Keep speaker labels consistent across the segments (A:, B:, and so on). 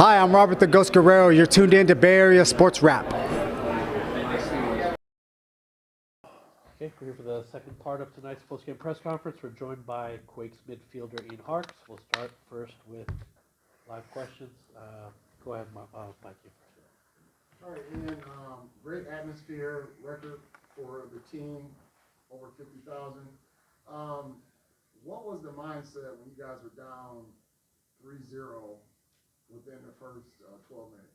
A: Hi, I'm Robert the Ghost Guerrero. You're tuned in to Bay Area Sports Rap.
B: Okay, we're here for the second part of tonight's postgame press conference. We're joined by Quakes midfielder Ian Harkes. We'll start first with live questions. Go ahead, Mike, you first.
C: All right, Ian, great atmosphere, record for the team, over 50,000. What was the mindset when you guys were down 3-0 within the first 12 minutes?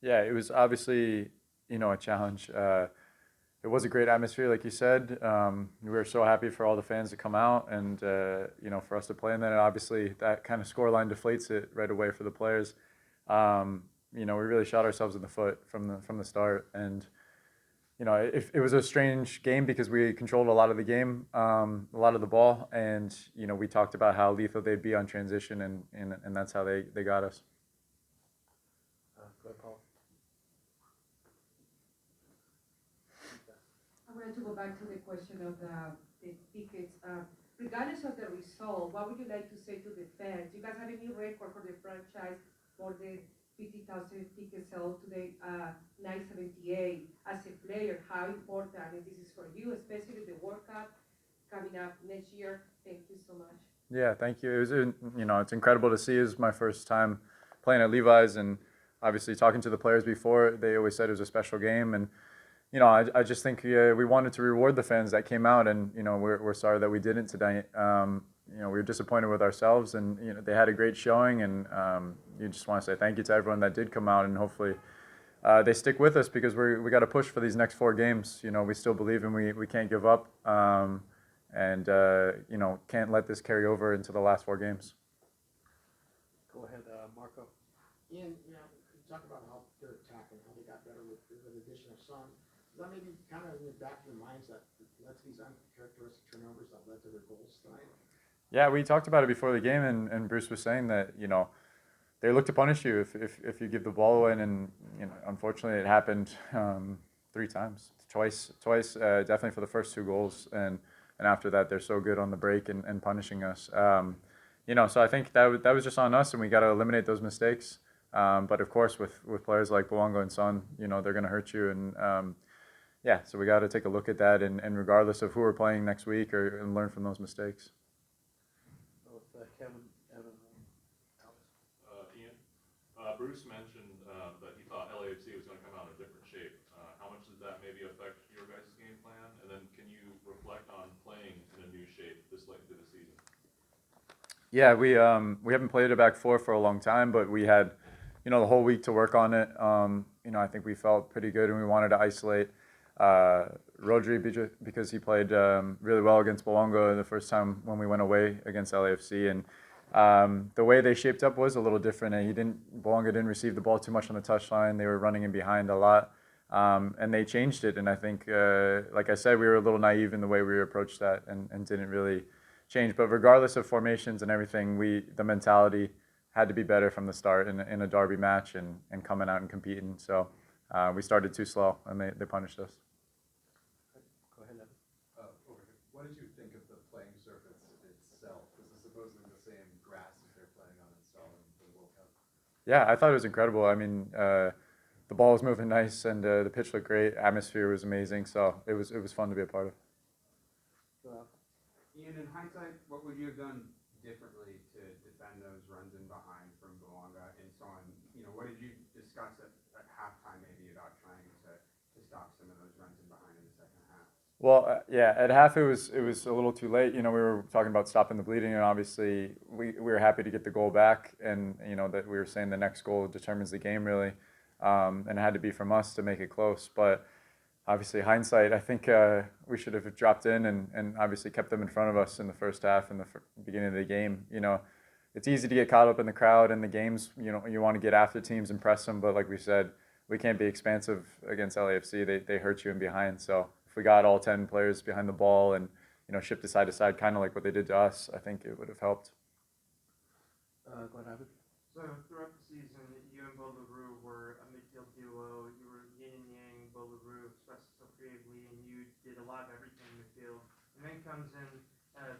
D: Yeah, it was obviously, a challenge. It was a great atmosphere, like you said. We were so happy for all the fans to come out and, for us to play. And then obviously that kind of scoreline deflates it right away for the players. We really shot ourselves in the foot from the start. And, it was a strange game because we controlled a lot of the game, a lot of the ball. And, we talked about how lethal they'd be on transition, and that's how they got us.
B: Go ahead, Paul.
E: I wanted to go back to the question of the tickets. Regardless of the result, what would you like to say to the fans? You guys have a new record for the franchise, more than 50,000 tickets sold today, 978. As a player, how important, and this is for you, especially the World Cup coming up next year. Thank you so much.
D: Yeah, thank you. It was, it's incredible to see. It was my first time playing at Levi's, and obviously talking to the players before, they always said it was a special game. And I just think we wanted to reward the fans that came out, and we're sorry that we didn't tonight. We were disappointed with ourselves, and they had a great showing, and you just want to say thank you to everyone that did come out, and hopefully they stick with us because we got to push for these next 4 games. We still believe and we can't give up, and can't let this carry over into the last 4 games.
B: Go ahead, Marco.
C: Ian, you talk about how their attack and how they got better with the addition of Son. Is that maybe kind of in the back of your minds that led to these uncharacteristic turnovers that led to their goals tonight?
D: Yeah, we talked about it before the game, and Bruce was saying that they look to punish you if you give the ball away, and unfortunately it happened 3 times, twice, definitely for the first 2 goals, and after that they're so good on the break and punishing us. So I think that was just on us, and we got to eliminate those mistakes. But of course, with players like Boango and Son, they're going to hurt you, and so we got to take a look at that, and regardless of who we're playing next week, and learn from those mistakes.
B: Kevin, Evan,
F: Ian, Bruce mentioned that he thought LAFC was going to come out in a different shape. How much does that maybe affect your guys' game plan? And then can you reflect on playing in a new shape this late into the season?
D: Yeah, we haven't played a back 4 for a long time, but we had the whole week to work on it. I think we felt pretty good, and we wanted to isolate Rodri because he played really well against Boango the first time when we went away against LAFC, and the way they shaped up was a little different. And Boango didn't receive the ball too much on the touchline. They were running in behind a lot, and they changed it. And I think, like I said, we were a little naive in the way we approached that, and didn't really change. But regardless of formations and everything, the mentality had to be better from the start in a derby match and coming out and competing. So we started too slow, and they punished us.
B: Go ahead, Evan.
G: Over here. What did you think of the playing surface itself? This is supposedly the same grass as they're planning on installing for the World Cup.
D: Yeah, I thought it was incredible. I mean, the ball was moving nice, and the pitch looked great. Atmosphere was amazing, so it was fun to be a part of.
H: Ian, in hindsight, what would you have done differently to defend those runs in behind from Boanga and so on? What did you discuss at halftime maybe about trying to stop some of those runs in behind in the second half?
D: Well, at half it was a little too late. We were talking about stopping the bleeding, and obviously we were happy to get the goal back, and that we were saying the next goal determines the game really, and it had to be from us to make it close. But obviously, hindsight, I think we should have dropped in and obviously kept them in front of us in the first half and the beginning of the game. It's easy to get caught up in the crowd and the games. You want to get after teams and press them, but like we said, we can't be expansive against LAFC. They hurt you in behind. So if we got all 10 players behind the ball and shifted side to side, kind of like what they did to us, I think it would have helped.
B: Go ahead, Evan.
I: So throughout the season, you and Boularue were a midfield duo. You were yin and yang. Boularue expressed himself creatively, and you did a lot of everything in the field. And then comes in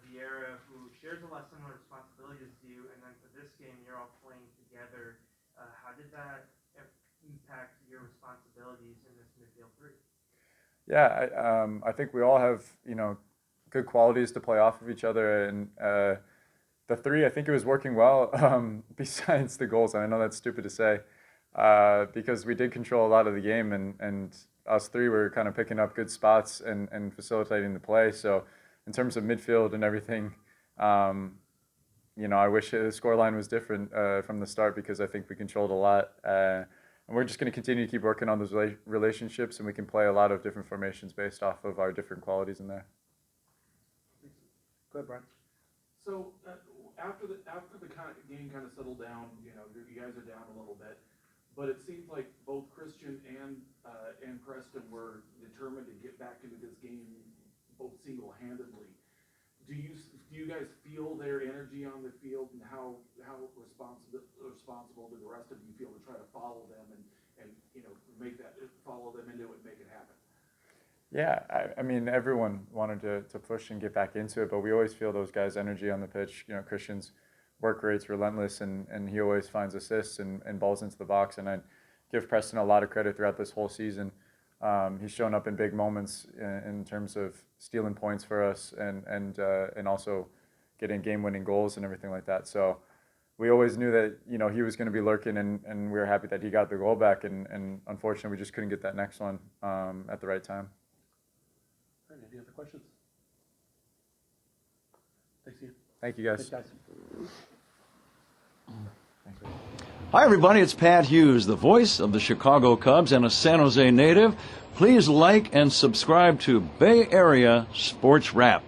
I: Vieira, who shares a lot of similar responsibilities to you. And then for this game, you're all playing together. did that impact your responsibilities in this midfield three?
D: Yeah, I think we all have, good qualities to play off of each other. And the three, I think it was working well, besides the goals. And I know that's stupid to say, because we did control a lot of the game, and us three were kind of picking up good spots and facilitating the play. So in terms of midfield and everything, I wish the scoreline was different from the start, because I think we controlled a lot. And we're just going to continue to keep working on those relationships, and we can play a lot of different formations based off of our different qualities in there.
B: Go ahead, Brian.
J: So after the game kind of settled down, you guys are down a little bit, but it seems like both Christian and Preston were determined to get back into this game, both single-handedly. Do you guys feel their energy on the field, and how responsible do the rest of you feel to try to follow them and follow them into it and make it happen?
D: Yeah, I mean, everyone wanted to push and get back into it, but we always feel those guys' energy on the pitch. Christian's work rate's relentless, and he always finds assists and balls into the box. And I give Preston a lot of credit throughout this whole season. He's shown up in big moments in terms of stealing points for us and also getting game-winning goals and everything like that. So we always knew that he was going to be lurking, and we were happy that he got the goal back. And unfortunately, we just couldn't get that next one at the right time.
B: All right, any other questions? Thanks, Ian.
D: Thank you, guys.
B: Thanks, guys.
K: Hi, everybody. It's Pat Hughes, the voice of the Chicago Cubs and a San Jose native. Please like and subscribe to Bay Area Sports Wrap.